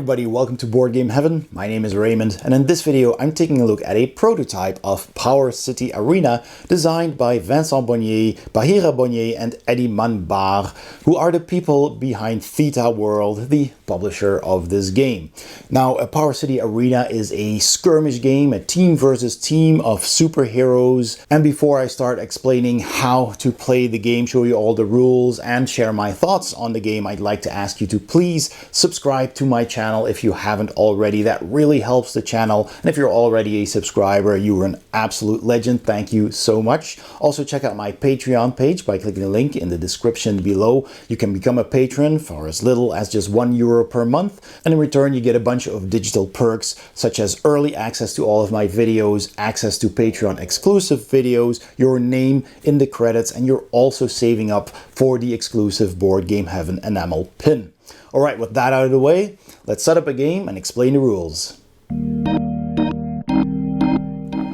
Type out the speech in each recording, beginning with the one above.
everybody, welcome to Board Game Heaven. My name is Raymond, and in this video I'm taking a look at a prototype of Power City Arena designed by Vincent Bonnier, Bahira Bonnier and Eddie Manbar, who are the people behind Theta World, the publisher of this game. Now, a Power City Arena is a skirmish game, a team versus team of superheroes. And before I start explaining how to play the game, show you all the rules and share my thoughts on the game, I'd like to ask you to please subscribe to my channel if you haven't already. That really helps the channel. And if you're already a subscriber, you are an absolute legend. Thank you so much. Also, check out my Patreon page by clicking the link in the description below. You can become a patron for as little as just €1 per month, and in return you get a bunch of digital perks such as early access to all of my videos, access to Patreon exclusive videos, your name in the credits, and you're also saving up for the exclusive Board Game Heaven enamel pin. Alright, with that out of the way, let's set up a game and explain the rules.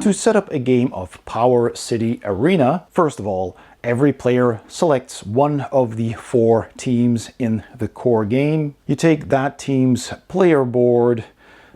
To set up a game of Power City Arena, first of all, every player selects one of the 4 teams in the core game. You take that team's player board,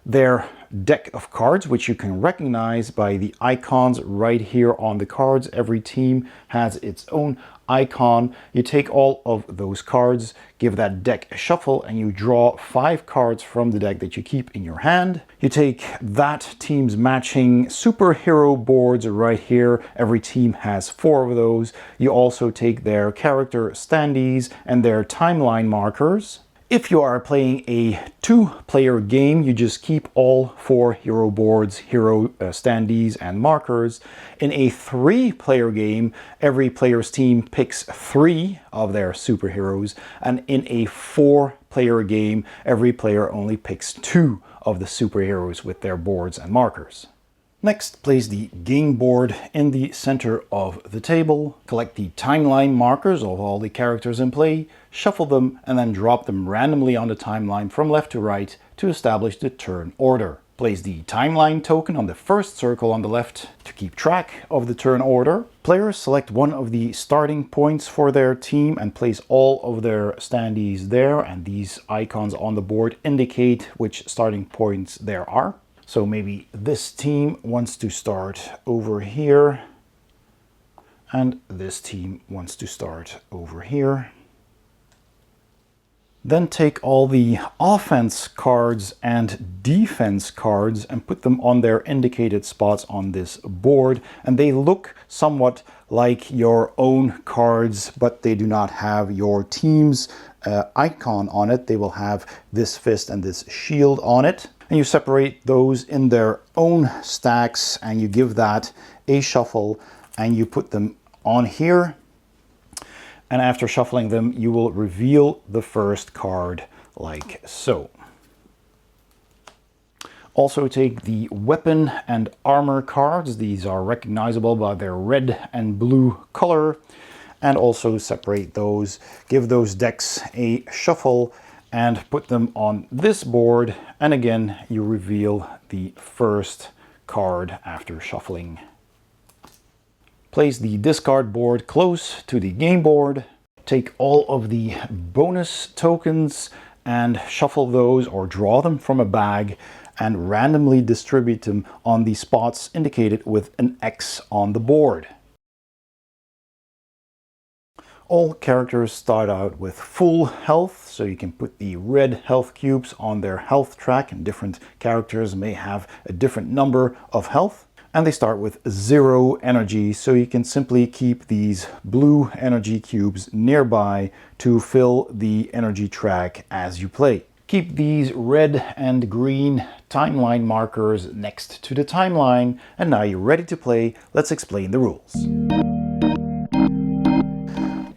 their deck of cards, which you can recognize by the icons right here on the cards. Every team has its own icon. You take all of those cards, give that deck a shuffle, and you draw 5 cards from the deck that you keep in your hand. You take that team's matching superhero boards right here. Every team has 4 of those. You also take their character standees and their timeline markers. If you are playing a 2-player game, you just keep all 4 hero boards, hero standees and markers. In a 3-player game, every player's team picks 3 of their superheroes, and in a 4-player game, every player only picks 2 of the superheroes with their boards and markers. Next, place the game board in the center of the table, collect the timeline markers of all the characters in play, shuffle them, and then drop them randomly on the timeline from left to right to establish the turn order. Place the timeline token on the first circle on the left to keep track of the turn order. Players select one of the starting points for their team and place all of their standees there, and these icons on the board indicate which starting points there are. So maybe this team wants to start over here, and this team wants to start over here. Then take all the offense cards and defense cards and put them on their indicated spots on this board. And they look somewhat like your own cards, but they do not have your team's icon on it. They will have this fist and this shield on it. And you separate those in their own stacks and you give that a shuffle and you put them on here. And after shuffling them, you will reveal the first card like so. Also take the weapon and armor cards. These are recognizable by their red and blue color. And also separate those, give those decks a shuffle and put them on this board, and again you reveal the first card after shuffling. Place the discard board close to the game board, take all of the bonus tokens and shuffle those or draw them from a bag and randomly distribute them on the spots indicated with an X on the board. All characters start out with full health, so you can put the red health cubes on their health track, and different characters may have a different number of health. And they start with 0 energy, so you can simply keep these blue energy cubes nearby to fill the energy track as you play. Keep these red and green timeline markers next to the timeline, and now you're ready to play. Let's explain the rules.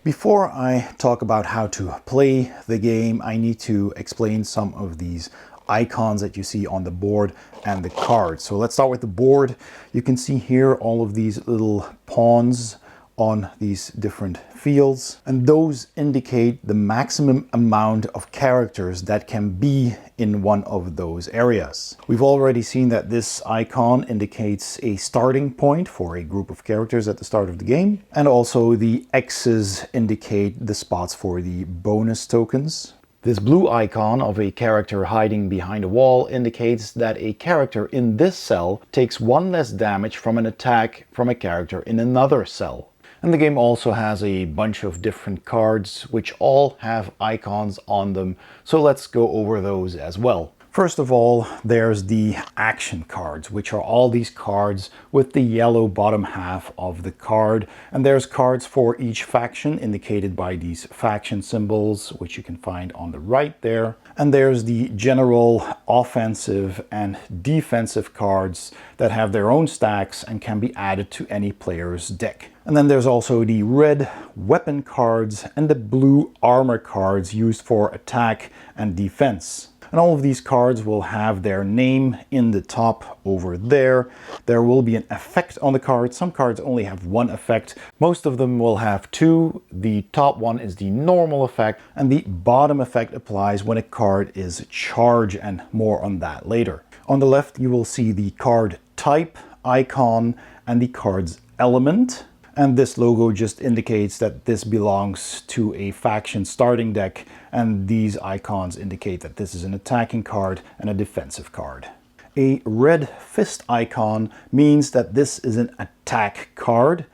Before I talk about how to play the game, I need to explain some of these icons that you see on the board and the cards. So let's start with the board. You can see here all of these little pawns on these different fields, and those indicate the maximum amount of characters that can be in one of those areas. We've already seen that this icon indicates a starting point for a group of characters at the start of the game, and also the X's indicate the spots for the bonus tokens. This blue icon of a character hiding behind a wall indicates that a character in this cell takes one less damage from an attack from a character in another cell. And the game also has a bunch of different cards which all have icons on them, so let's go over those as well. First of all, there's the action cards, which are all these cards with the yellow bottom half of the card. And there's cards for each faction indicated by these faction symbols, which you can find on the right there. And there's the general offensive and defensive cards that have their own stacks and can be added to any player's deck. And then there's also the red weapon cards and the blue armor cards used for attack and defense. And all of these cards will have their name in the top over there. There will be an effect on the card. Some cards only have one effect. Most of them will have two. The top one is the normal effect, and the bottom effect applies when a card is charged, and more on that later. On the left, you will see the card type, icon, and the card's element. And this logo just indicates that this belongs to a faction starting deck, and these icons indicate that this is an attacking card and a defensive card. A red fist icon means that this is an attack card.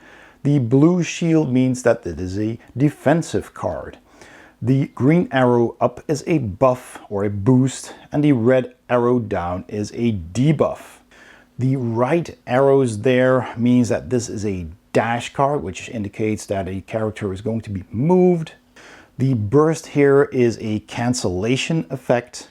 The blue shield means that it is a defensive card. The green arrow up is a buff or a boost, and the red arrow down is a debuff. The right arrows there means that this is a dash card, which indicates that a character is going to be moved. The burst here is a cancellation effect,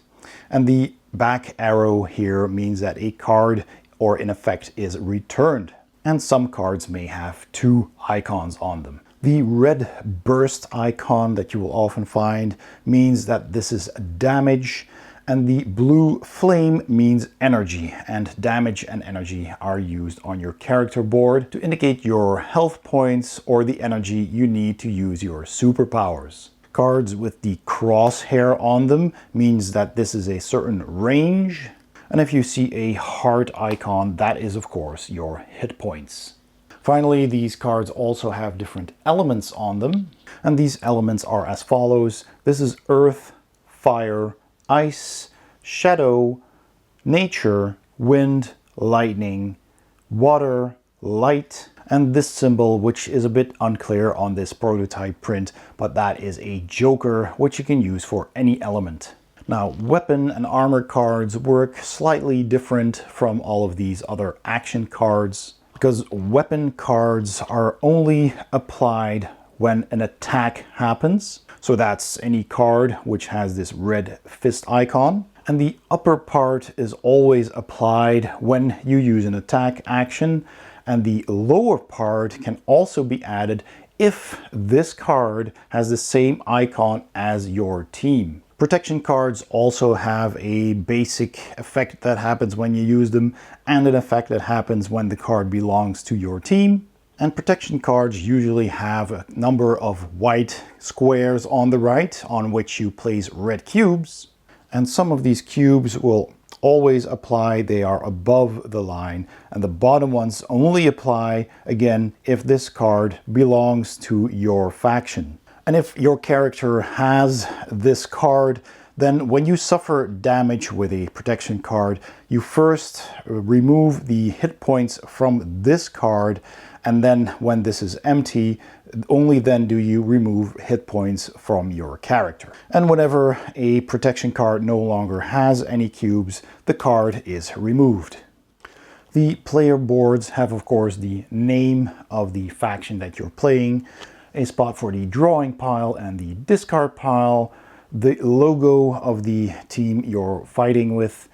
and the back arrow here means that a card or an effect is returned. And some cards may have two icons on them. The red burst icon that you will often find means that this is damage, and the blue flame means energy, and damage and energy are used on your character board to indicate your health points or the energy you need to use your superpowers. Cards with the crosshair on them means that this is a certain range, and if you see a heart icon, that is of course your hit points. Finally, these cards also have different elements on them, and these elements are as follows. This is earth, fire, ice, shadow, nature, wind, lightning, water, light, and this symbol, which is a bit unclear on this prototype print, but that is a joker, which you can use for any element. Now, weapon and armor cards work slightly different from all of these other action cards, because weapon cards are only applied when an attack happens. So that's any card which has this red fist icon. And the upper part is always applied when you use an attack action. And the lower part can also be added if this card has the same icon as your team. Protection cards also have a basic effect that happens when you use them, and an effect that happens when the card belongs to your team. And protection cards usually have a number of white squares on the right on which you place red cubes. And some of these cubes will always apply, they are above the line. And the bottom ones only apply, again, if this card belongs to your faction. And if your character has this card, then when you suffer damage with a protection card, you first remove the hit points from this card, and then when this is empty, only then do you remove hit points from your character. And whenever a protection card no longer has any cubes, the card is removed. The player boards have, of course, the name of the faction that you're playing, a spot for the drawing pile and the discard pile, the logo of the team you're fighting with,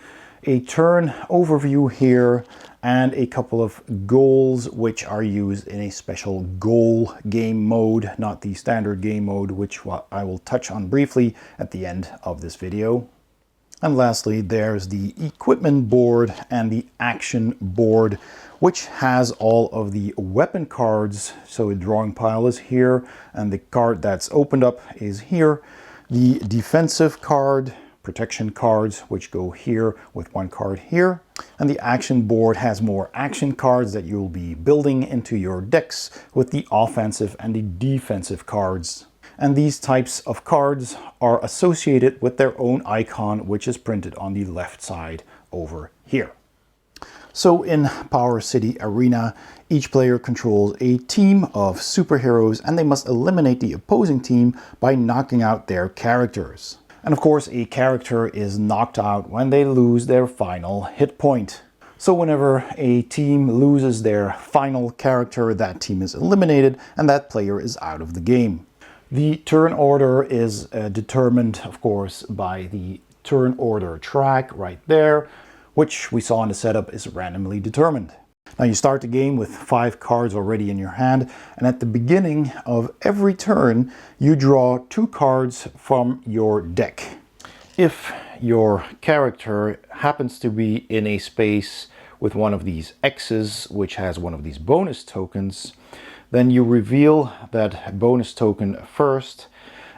a turn overview here, and a couple of goals which are used in a special goal game mode, not the standard game mode, which I will touch on briefly at the end of this video. And lastly, there's the equipment board and the action board, which has all of the weapon cards. So a drawing pile is here, and the card that's opened up is here. The defensive card, protection cards, which go here with one card here. And the action board has more action cards that you'll be building into your decks with the offensive and the defensive cards. And these types of cards are associated with their own icon, which is printed on the left side over here. So in Power City Arena, each player controls a team of superheroes and they must eliminate the opposing team by knocking out their characters. And of course, a character is knocked out when they lose their final hit point. So whenever a team loses their final character, that team is eliminated and that player is out of the game. The turn order is determined, of course, by the turn order track right there, which we saw in the setup is randomly determined. Now you start the game with 5 cards already in your hand, and at the beginning of every turn you draw 2 cards from your deck. If your character happens to be in a space with one of these X's, which has one of these bonus tokens, then you reveal that bonus token first.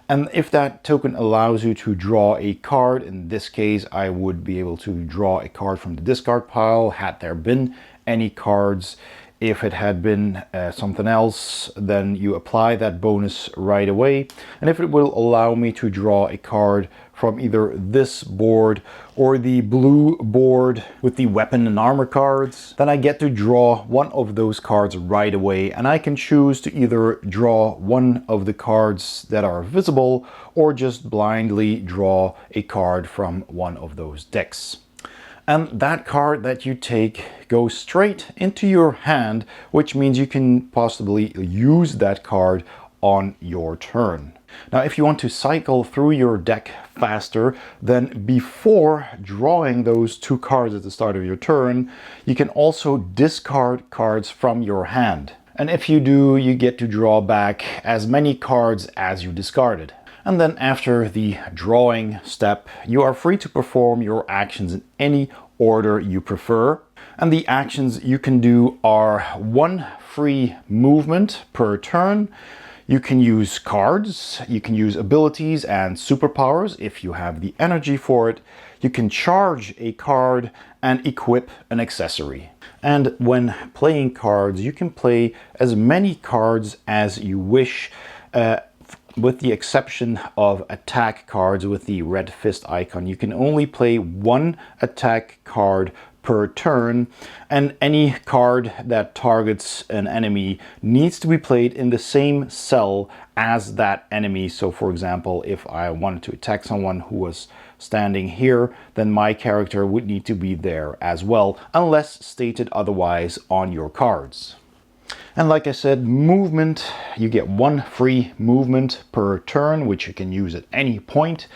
And if that token allows you to draw a card, in this case I would be able to draw a card from the discard pile had there been any cards. If it had been something else, then you apply that bonus right away. And if it will allow me to draw a card from either this board or the blue board with the weapon and armor cards, then I get to draw one of those cards right away, and I can choose to either draw one of the cards that are visible or just blindly draw a card from one of those decks. And that card that you take goes straight into your hand, which means you can possibly use that card on your turn. Now, if you want to cycle through your deck faster, then before drawing those 2 cards at the start of your turn, you can also discard cards from your hand. And if you do, you get to draw back as many cards as you discarded. And then after the drawing step, you are free to perform your actions in any order you prefer. And the actions you can do are 1 free movement per turn. You can use cards, you can use abilities and superpowers if you have the energy for it. You can charge a card and equip an accessory. And when playing cards, you can play as many cards as you wish, with the exception of attack cards with the red fist icon. You can only play 1 attack card per turn, and any card that targets an enemy needs to be played in the same cell as that enemy. So for example, if I wanted to attack someone who was standing here, then my character would need to be there as well, unless stated otherwise on your cards. And like I said, movement, you get 1 free movement per turn, which you can use at any point.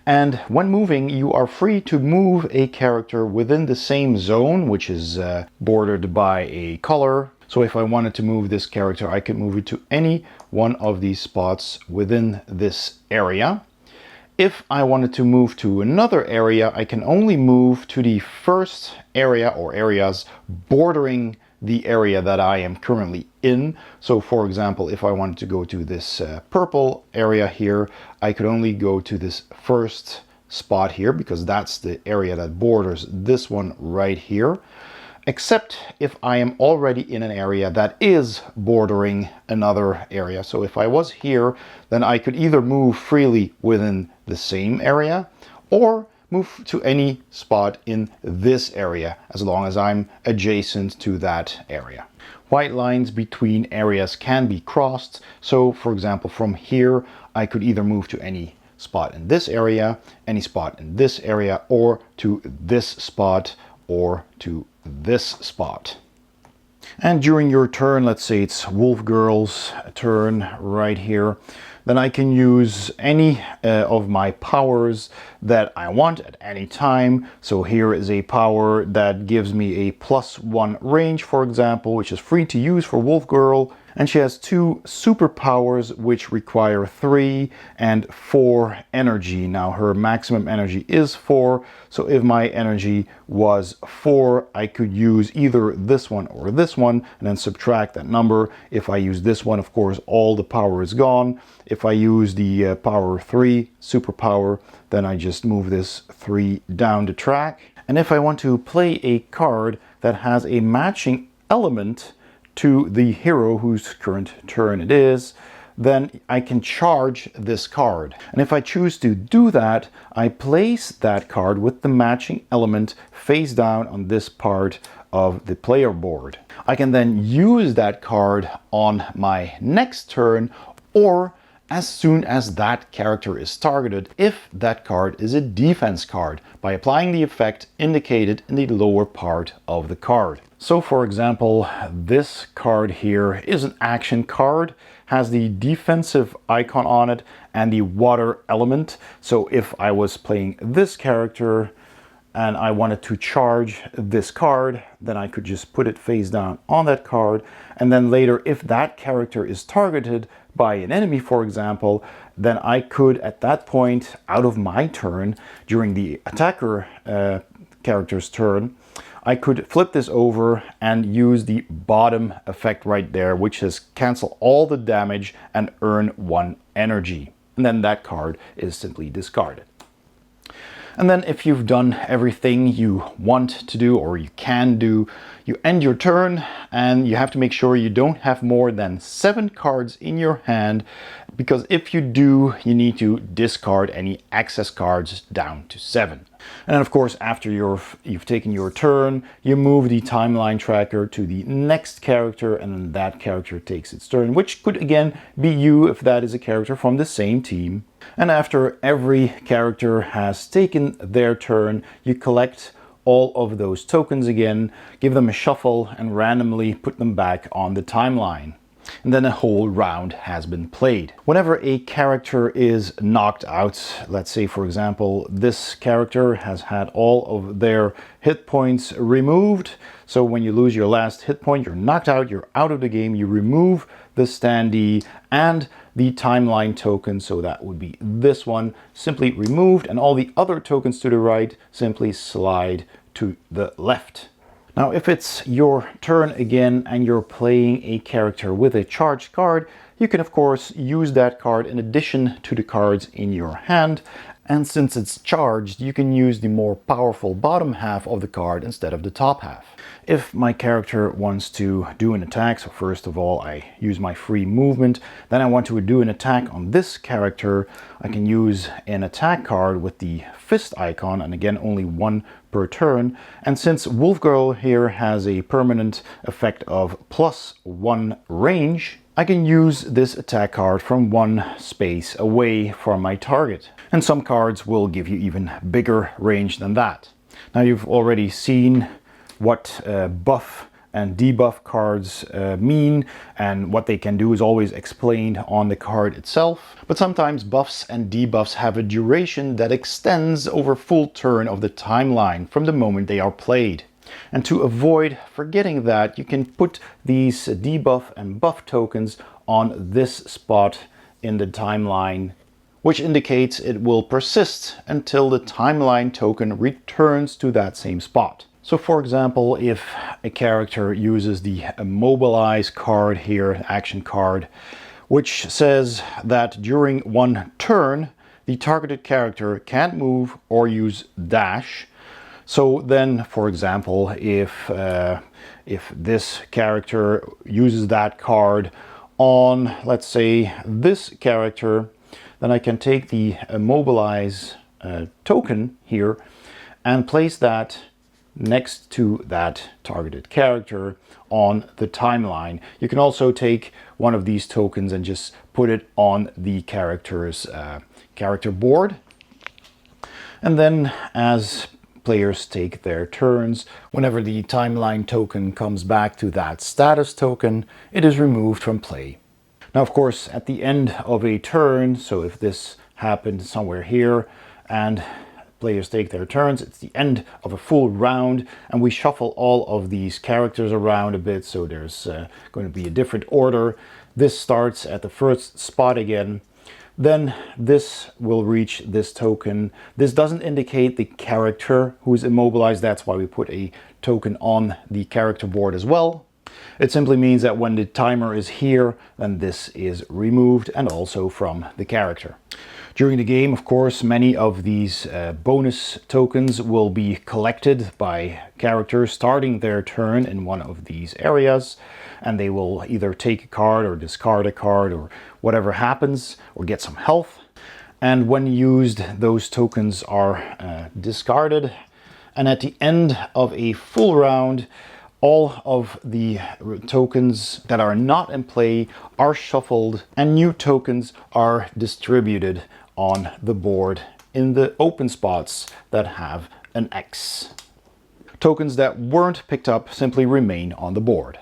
And when moving, you are free to move a character within the same zone, which is bordered by a color. So if I wanted to move this character, I could move it to any one of these spots within this area. If I wanted to move to another area, I can only move to the first area or areas bordering the area that I am currently in. So for example, if I wanted to go to this purple area here, I could only go to this first spot here because that's the area that borders this one right here. Except if I am already in an area that is bordering another area. So if I was here, then I could either move freely within the same area or move to any spot in this area as long as I'm adjacent to that area. White lines between areas can be crossed. So for example, from here, I could either move to any spot in this area, any spot in this area, or to this spot, or to this spot. And during your turn, let's say it's Wolf Girl's turn right here, then I can use any of my powers that I want at any time. So here is a power that gives me a +1 range, for example, which is free to use for Wolf Girl. And she has 2 superpowers which require 3 and 4 energy. Now her maximum energy is 4, so if my energy was 4, I could use either this one or this one and then subtract that number. If I use this one, of course, all the power is gone. If I use the power 3 superpower, then I just move this 3 down the track. And if I want to play a card that has a matching element to the hero whose current turn it is, then I can charge this card. And if I choose to do that, I place that card with the matching element face down on this part of the player board. I can then use that card on my next turn, or as soon as that character is targeted, if that card is a defense card, by applying the effect indicated in the lower part of the card. So for example, this card here is an action card, has the defensive icon on it and the water element. So if I was playing this character and I wanted to charge this card, then I could just put it face down on that card. And then later, if that character is targeted by an enemy, for example, then I could at that point, out of my turn, during the attacker character's turn, I could flip this over and use the bottom effect right there, which is cancel all the damage and earn 1 energy. And then that card is simply discarded. And then if you've done everything you want to do or you can do, you end your turn, and you have to make sure you don't have more than 7 cards in your hand, because if you do, you need to discard any excess cards down to 7. And then of course, after you've taken your turn, you move the timeline tracker to the next character, and then that character takes its turn, which could again be you if that is a character from the same team. And after every character has taken their turn, you collect all of those tokens again, give them a shuffle, and randomly put them back on the timeline. And then a whole round has been played. Whenever a character is knocked out, let's say for example this character has had all of their hit points removed, so when you lose your last hit point, you're knocked out, you're out of the game, you remove the standee and the timeline token, so that would be this one, simply removed, and all the other tokens to the right simply slide to the left. Now, if it's your turn again and you're playing a character with a charged card, you can of course use that card in addition to the cards in your hand. And since it's charged, you can use the more powerful bottom half of the card instead of the top half. If my character wants to do an attack, so first of all I use my free movement, then I want to do an attack on this character, I can use an attack card with the fist icon, and again only 1 per turn. And since Wolf Girl here has a permanent effect of +1 range, I can use this attack card from 1 space away from my target. And some cards will give you even bigger range than that. Now you've already seen what buff and debuff cards mean, and what they can do is always explained on the card itself. But sometimes buffs and debuffs have a duration that extends over full turn of the timeline from the moment they are played. And to avoid forgetting that, you can put these debuff and buff tokens on this spot in the timeline, which indicates it will persist until the timeline token returns to that same spot. So for example, if a character uses the immobilize card here, action card, which says that during 1 turn, the targeted character can't move or use dash. So then, for example, if this character uses that card on, let's say, this character, then I can take the immobilize token here and place that next to that targeted character on the timeline. You can also take one of these tokens and just put it on the character's character board. And then as players take their turns, whenever the timeline token comes back to that status token, it is removed from play. Now, of course, at the end of a turn, so if this happened somewhere here and players take their turns, it's the end of a full round, and we shuffle all of these characters around a bit, so there's going to be a different order. This starts at the first spot again. Then this will reach this token. This doesn't indicate the character who is immobilized. That's why we put a token on the character board as well. It simply means that when the timer is here, then this is removed, and also from the character. During the game, of course, many of these bonus tokens will be collected by characters starting their turn in one of these areas. and they will either take a card or discard a card or whatever happens, or get some health. And when used, those tokens are discarded. And at the end of a full round, all of the tokens that are not in play are shuffled and new tokens are distributed on the board in the open spots that have an X. Tokens that weren't picked up simply remain on the board.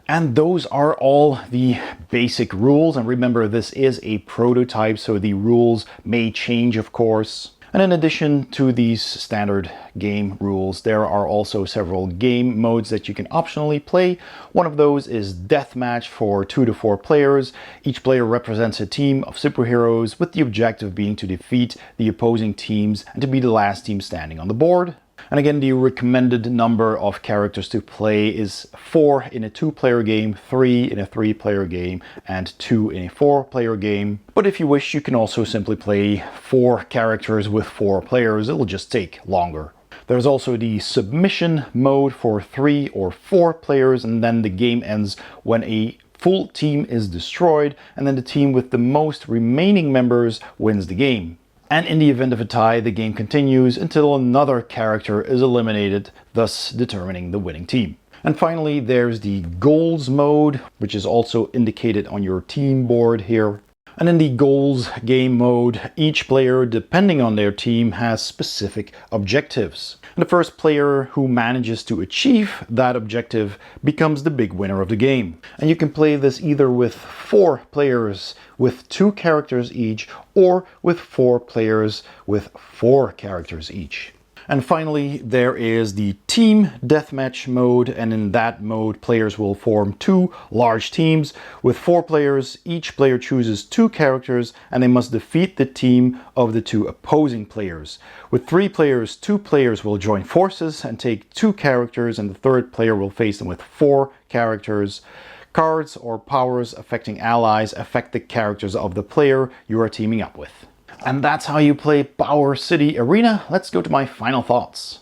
And those are all the basic rules. And remember, this is a prototype, so the rules may change, of course. And in addition to these standard game rules, there are also several game modes that you can optionally play. One of those is Deathmatch for 2 to 4 players. Each player represents a team of superheroes with the objective being to defeat the opposing teams and to be the last team standing on the board. And again, the recommended number of characters to play is 4 in a 2-player game, 3 in a 3-player game, and 2 in a 4-player game. But if you wish, you can also simply play 4 characters with 4 players. It'll just take longer. There's also the submission mode for 3 or 4 players, and then the game ends when a full team is destroyed, and then the team with the most remaining members wins the game. And in the event of a tie, the game continues until another character is eliminated, thus determining the winning team. And finally, there's the goals mode, which is also indicated on your team board here. And in the goals game mode, each player, depending on their team, has specific objectives. And the first player who manages to achieve that objective becomes the big winner of the game. And you can play this either with 4 players with 2 characters each, or with 4 players with 4 characters each. And finally, there is the team deathmatch mode, and in that mode, players will form 2 large teams. With 4 players, each player chooses 2 characters, and they must defeat the team of the 2 opposing players. With 3 players, 2 players will join forces and take 2 characters, and the third player will face them with 4 characters. Cards or powers affecting allies affect the characters of the player you are teaming up with. And that's how you play Power City Arena. Let's go to my final thoughts.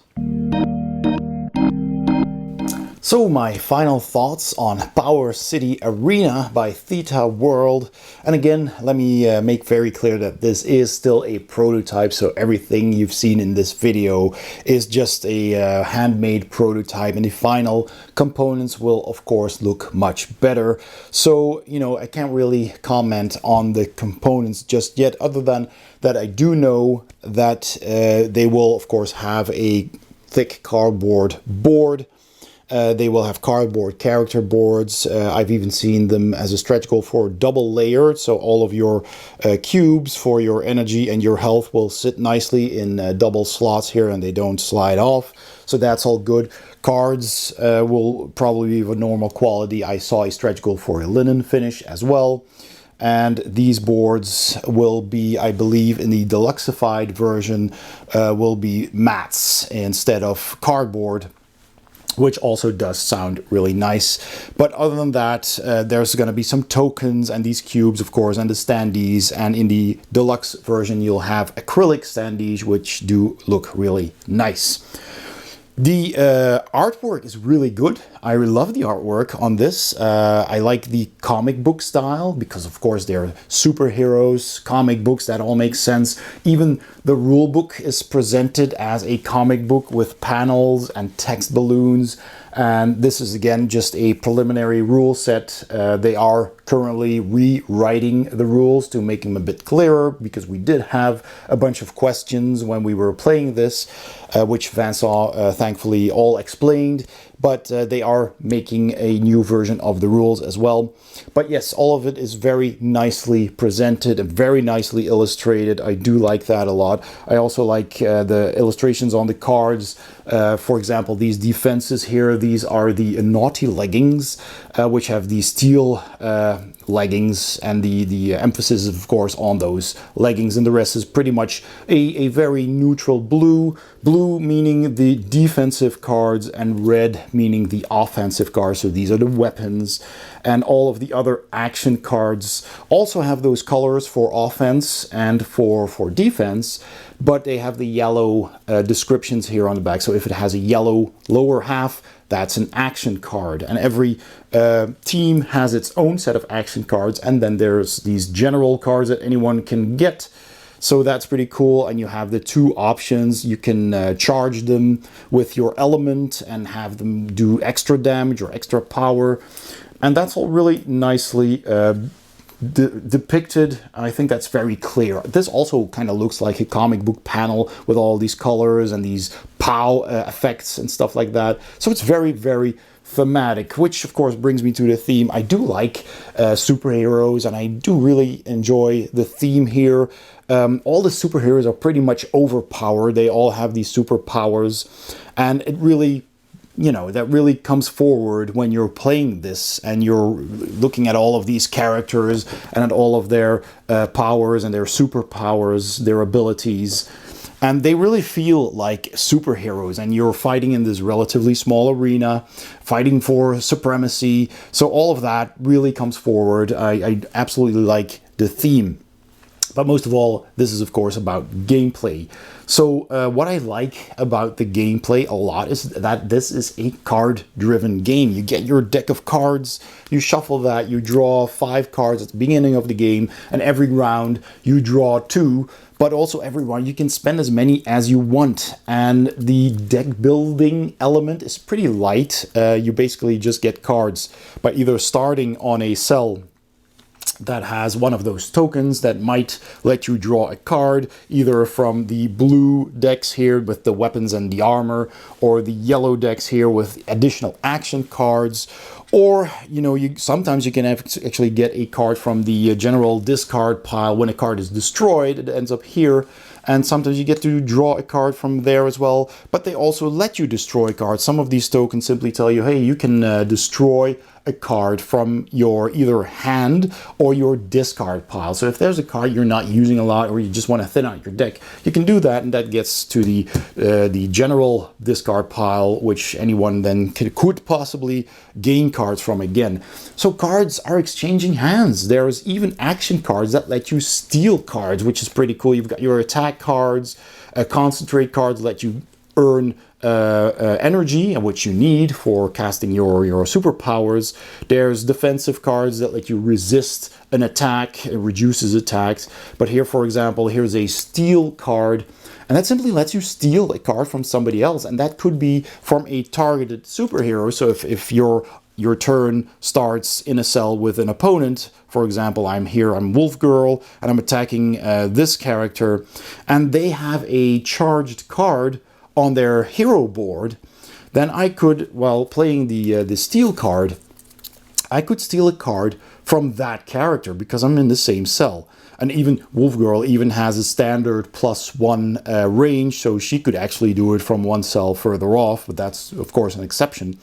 So my final thoughts on Power City Arena by Theta World. And again, let me make very clear that this is still a prototype, so everything you've seen in this video is just a handmade prototype, and the final components will of course look much better. So, you know, I can't really comment on the components just yet, other than that I do know that they will of course have a thick cardboard board. They will have cardboard character boards. I've even seen them as a stretch goal for double layered, so all of your cubes for your energy and your health will sit nicely in double slots here, and they don't slide off. So that's all good. Cards will probably be of a normal quality. I saw a stretch goal for a linen finish as well. And these boards will be, I believe, in the deluxeified version, will be mats instead of cardboard, which also does sound really nice. But other than that, there's going to be some tokens and these cubes, of course, and the standees. And in the deluxe version, you'll have acrylic standees, which do look really nice. The artwork is really good. I love the artwork on this. I like the comic book style because, of course, they're superheroes, comic books, that all makes sense. Even the rule book is presented as a comic book with panels and text balloons. And this is, again, just a preliminary rule set. They are currently rewriting the rules to make them a bit clearer, because we did have a bunch of questions when we were playing this, which Vincent thankfully all explained. But they are making a new version of the rules as well. But yes, all of it is very nicely presented and very nicely illustrated. I do like that a lot. I also like the illustrations on the cards. For example, these defenses here, these are the naughty leggings, which have the steel leggings, and the emphasis is, of course, on those leggings, and the rest is pretty much a very neutral blue. Blue meaning the defensive cards, and red meaning the offensive cards. So these are the weapons, and all of the other action cards also have those colors for offense and for defense, but they have the yellow descriptions here on the back. So if it has a yellow lower half, that's an action card, and every team has its own set of action cards, and then there's these general cards that anyone can get. So that's pretty cool. And you have the two options. You can charge them with your element and have them do extra damage or extra power, and that's all really nicely depicted. I think that's very clear. This also kind of looks like a comic book panel with all these colors and these pow effects and stuff like that. So it's very, very thematic, which of course brings me to the theme. I do like superheroes, and I do really enjoy the theme here. All the superheroes are pretty much overpowered. They all have these superpowers, and it really, you know, that really comes forward when you're playing this and you're looking at all of these characters and at all of their powers and their superpowers, their abilities. And they really feel like superheroes, and you're fighting in this relatively small arena, fighting for supremacy. So all of that really comes forward. I absolutely like the theme. But most of all, this is of course about gameplay. So what I like about the gameplay a lot is that this is a card-driven game. You get your deck of cards, you shuffle that, you draw 5 cards at the beginning of the game, and every round you draw 2. But also every round you can spend as many as you want. And the deck building element is pretty light. You basically just get cards by either starting on a cell that has one of those tokens that might let you draw a card, either from the blue decks here with the weapons and the armor, or the yellow decks here with additional action cards. Or, you know, sometimes you can actually get a card from the general discard pile. When a card is destroyed, it ends up here. And sometimes you get to draw a card from there as well. But they also let you destroy cards. Some of these tokens simply tell you, hey, you can destroy a card from your either hand or your discard pile. So if there's a card you're not using a lot, or you just want to thin out your deck, you can do that, and that gets to the general discard pile, which anyone then could possibly gain cards from again. So cards are exchanging hands. There's even action cards that let you steal cards, which is pretty cool. You've got your attack cards, concentrate cards let you earn energy, which you need for casting your superpowers. There's defensive cards that let you resist an attack. It reduces attacks. But here, for example, here's a steal card, and that simply lets you steal a card from somebody else, and that could be from a targeted superhero. So if your turn starts in a cell with an opponent, for example, I'm Wolf Girl, and I'm attacking this character, and they have a charged card on their hero board, then I could, while playing the steal card, I could steal a card from that character because I'm in the same cell. And even Wolf Girl even has a standard +1 range, so she could actually do it from one cell further off, but that's of course an exception.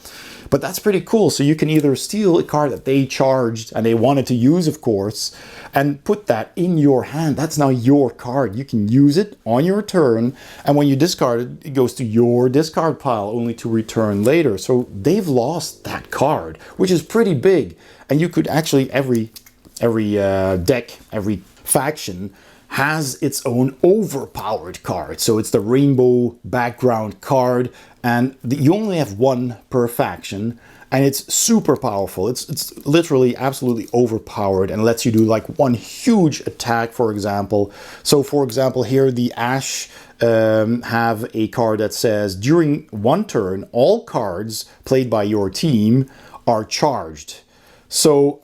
But that's pretty cool. So you can either steal a card that they charged and they wanted to use, of course, and put that in your hand. That's now your card. You can use it on your turn, and when you discard it, it goes to your discard pile, only to return later. So they've lost that card, which is pretty big. And you could actually, every deck, every faction has its own overpowered card. So it's the rainbow background card, and you only have one per faction, and it's super powerful. It's literally absolutely overpowered and lets you do like one huge attack, for example. So for example, here the Ash have a card that says, during one turn, all cards played by your team are charged. So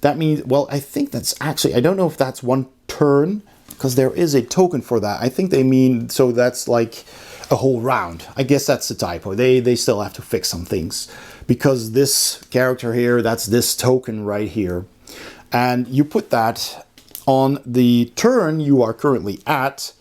that means, well, I think that's actually, I don't know if that's one turn, because there is a token for that. I think they mean, so that's like a whole round. I guess that's the typo. They still have to fix some things, because this character here, that's this token right here. And you put that on the turn you are currently at,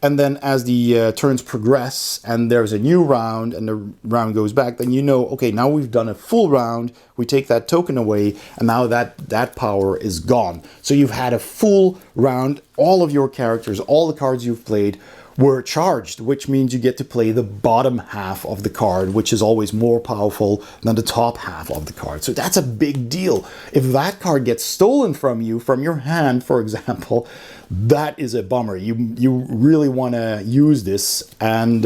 and then as the turns progress and there's a new round and the round goes back, then you know, okay, now we've done a full round, we take that token away, and now that power is gone. So you've had a full round, all of your characters, all the cards you've played were charged, which means you get to play the bottom half of the card, which is always more powerful than the top half of the card. So that's a big deal. If that card gets stolen from you, from your hand, for example, that is a bummer. You really want to use this and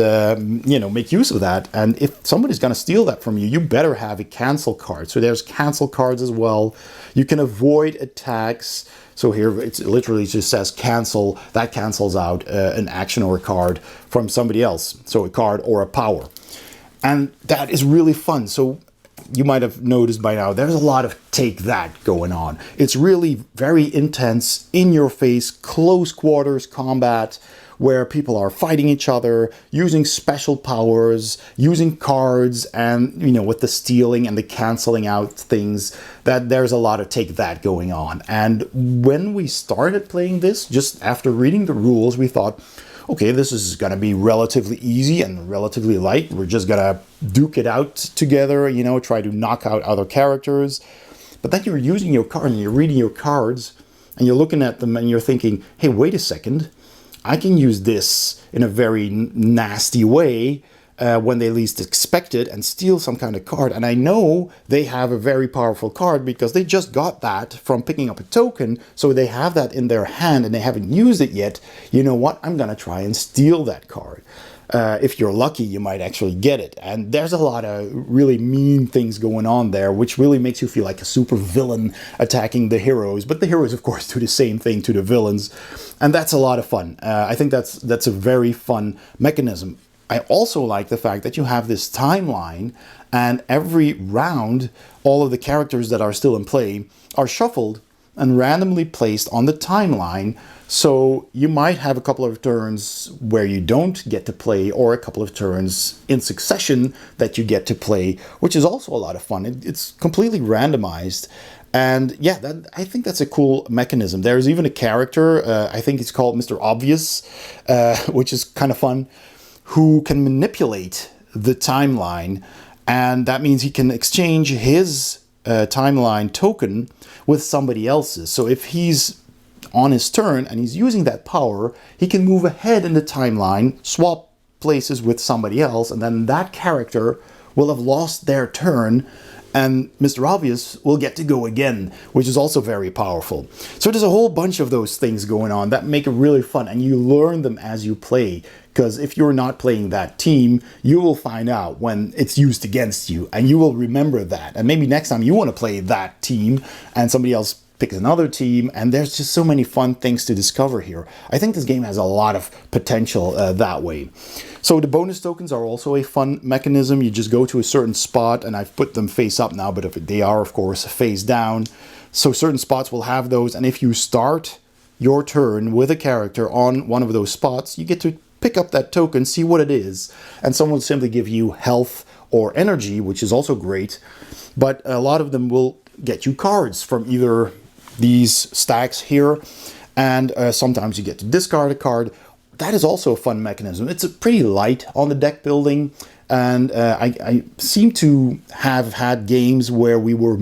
make use of that. And if somebody's going to steal that from you, you better have a cancel card. So there's cancel cards as well. You can avoid attacks. So here it literally just says cancel. That cancels out an action or a card from somebody else. So a card or a power. And that is really fun. So you might have noticed by now, there's a lot of take that going on. It's really very intense, in your face, close quarters combat, where people are fighting each other, using special powers, using cards, and with the stealing and the canceling out things, that there's a lot of take that going on. And when we started playing this, just after reading the rules, we thought, okay, this is going to be relatively easy and relatively light. We're just going to duke it out together, try to knock out other characters. But then you're using your card and you're reading your cards and you're looking at them and you're thinking, hey, wait a second. I can use this in a very nasty way when they least expect it and steal some kind of card. And I know they have a very powerful card because they just got that from picking up a token. So they have that in their hand and they haven't used it yet. You know what? I'm going to try and steal that card. If you're lucky, you might actually get it. And there's a lot of really mean things going on there, which really makes you feel like a super villain attacking the heroes. But the heroes, of course, do the same thing to the villains. And that's a lot of fun. I think that's a very fun mechanism. I also like the fact that you have this timeline, and every round, all of the characters that are still in play are shuffled and randomly placed on the timeline. So you might have a couple of turns where you don't get to play, or a couple of turns in succession that you get to play, which is also a lot of fun. It's completely randomized. And yeah, I think that's a cool mechanism. There's even a character, I think it's called Mr. Obvious, which is kind of fun, who can manipulate the timeline. And that means he can exchange his timeline token with somebody else's. So if he's on his turn and he's using that power, he can move ahead in the timeline, swap places with somebody else, and then that character will have lost their turn and Mr. Obvious will get to go again, which is also very powerful. So there's a whole bunch of those things going on that make it really fun, and you learn them as you play. Because if you're not playing that team, you will find out when it's used against you, and you will remember that. And maybe next time you want to play that team and somebody else picks another team, and there's just so many fun things to discover here. I think this game has a lot of potential that way. So the bonus tokens are also a fun mechanism. You just go to a certain spot, and I've put them face up now, but if they are, of course, face down. So certain spots will have those, and if you start your turn with a character on one of those spots, you get to pick up that token, see what it is, and someone will simply give you health or energy, which is also great. But a lot of them will get you cards from either these stacks here, and sometimes you get to discard a card. That is also a fun mechanism. It's pretty light on the deck building, and I seem to have had games where we were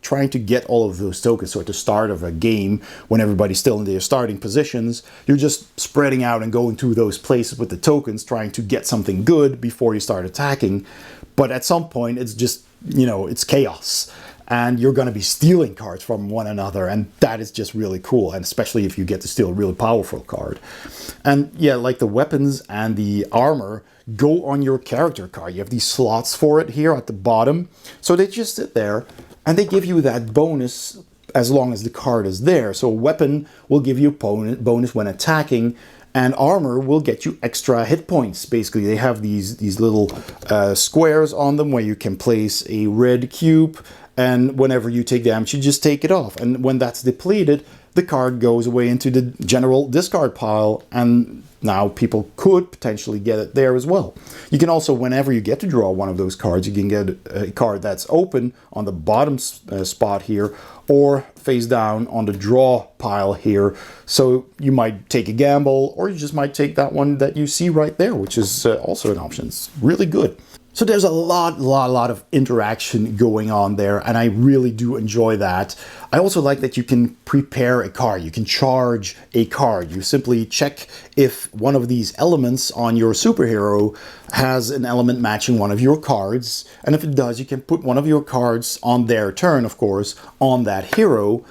trying to get all of those tokens. So at the start of a game, when everybody's still in their starting positions, you're just spreading out and going to those places with the tokens, trying to get something good before you start attacking. But at some point, it's just, it's chaos. And you're going to be stealing cards from one another, and that is just really cool, and especially if you get to steal a really powerful card. And yeah, like the weapons and the armor go on your character card. You have these slots for it here at the bottom, so they just sit there, and they give you that bonus as long as the card is there. So a weapon will give you a bonus when attacking, and armor will get you extra hit points. Basically, they have these little squares on them where you can place a red cube, and whenever you take damage, you just take it off. And when that's depleted, the card goes away into the general discard pile, and now people could potentially get it there as well. You can also, whenever you get to draw one of those cards, you can get a card that's open on the bottom spot here, or face down on the draw pile here. So you might take a gamble, or you just might take that one that you see right there, which is also an option. It's really good. So there's a lot of interaction going on there, and I really do enjoy that. I also like that you can prepare a card. You can charge a card. You simply check if one of these elements on your superhero has an element matching one of your cards, and if it does, you can put one of your cards on their turn, of course, on that hero,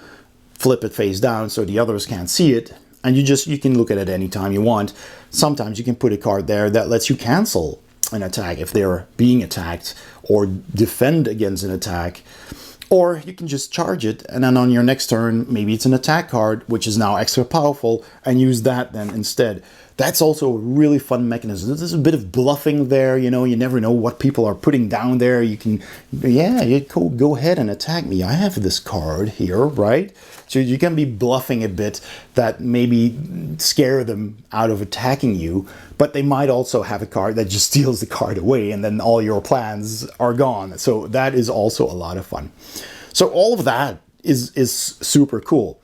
flip it face down so the others can't see it, and you can look at it anytime you want. Sometimes you can put a card there that lets you cancel an attack if they're being attacked, or defend against an attack, or you can just charge it, and then on your next turn maybe it's an attack card which is now extra powerful, and use that then instead. That's also a really fun mechanism. There's a bit of bluffing there, you know, you never know what people are putting down there. You can, yeah, you go ahead and attack me. I have this card here, right? So you can be bluffing a bit that maybe scare them out of attacking you, but they might also have a card that just steals the card away, and then all your plans are gone. So that is also a lot of fun. So all of that is super cool.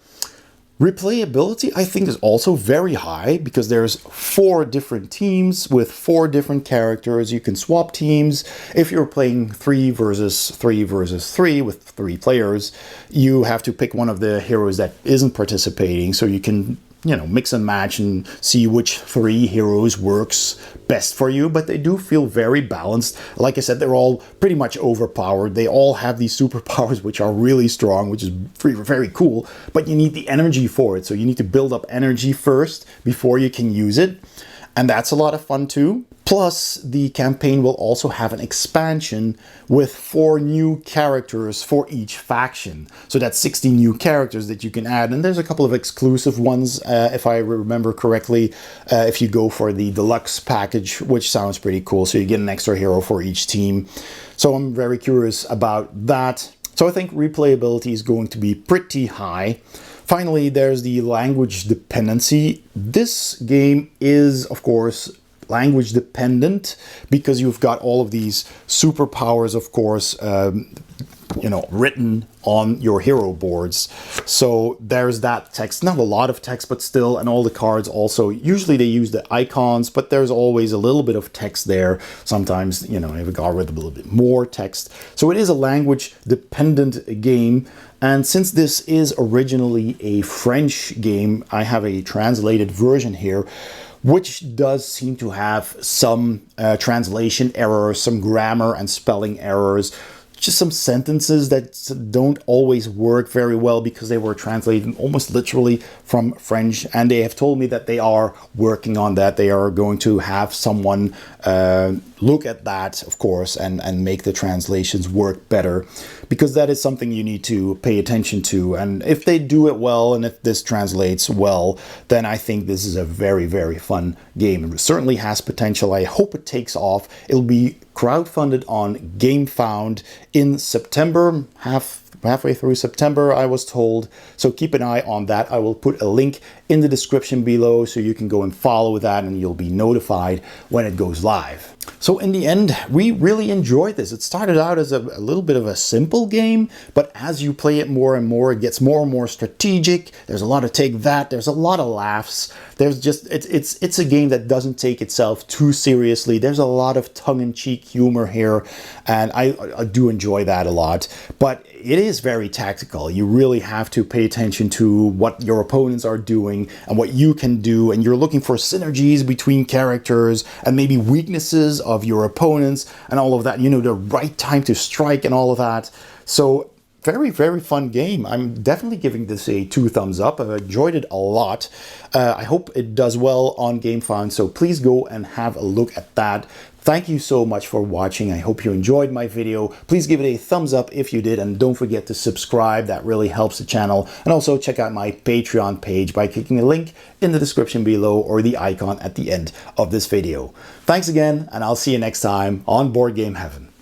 Replayability, I think, is also very high because there's 4 different teams with 4 different characters. You can swap teams. If you're playing 3 versus 3 versus 3 with 3 players, you have to pick one of the heroes that isn't participating, so you can, you know, mix and match and see which 3 heroes works best for you. But they do feel very balanced. Like I said, they're all pretty much overpowered. They all have these superpowers which are really strong, which is very cool, but you need the energy for it. So you need to build up energy first before you can use it. And that's a lot of fun too. Plus, the campaign will also have an expansion with 4 new characters for each faction. So that's 60 new characters that you can add. And there's a couple of exclusive ones, if I remember correctly, if you go for the deluxe package, which sounds pretty cool. So you get an extra hero for each team. So I'm very curious about that. So I think replayability is going to be pretty high. Finally, there's the language dependency. This game is, of course, language dependent because you've got all of these superpowers, of course, you know, written on your hero boards. So there's that text, not a lot of text, but still, and all the cards also, usually they use the icons, but there's always a little bit of text there. Sometimes, you know, I have a card with a little bit more text. So it is a language dependent game. And since this is originally a French game, I have a translated version here, which does seem to have some translation errors, some grammar and spelling errors, just some sentences that don't always work very well because they were translated almost literally from French. And they have told me that they are working on that. They are going to have someone look at that, of course, and make the translations work better, because that is something you need to pay attention to. And if they do it well, and if this translates well, then I think this is a very fun game. It certainly has potential. I hope it takes off. It'll be crowdfunded on GameFound in September, halfway through September, I was told. So keep an eye on that. I will put a link in the description below so you can go and follow that, and you'll be notified when it goes live. So in the end, we really enjoyed this. It started out as a little bit of a simple game, but as you play it more and more, it gets more and more strategic. There's a lot of take that. There's a lot of laughs. There's just, it's a game that doesn't take itself too seriously. There's a lot of tongue-in-cheek humor here, and I do enjoy that a lot. But it is very tactical. You really have to pay attention to what your opponents are doing and what you can do, and you're looking for synergies between characters and maybe weaknesses of your opponents and all of that, you know, the right time to strike and all of that. So very fun game. I'm definitely giving this a 2 thumbs up. I've enjoyed it a lot. I hope it does well on GameFound, so please go and have a look at that. Thank you so much for watching. I hope you enjoyed my video. Please give it a thumbs up if you did, and don't forget to subscribe. That really helps the channel. And also check out my Patreon page by clicking the link in the description below or the icon at the end of this video. Thanks again, and I'll see you next time on Board Game Heaven.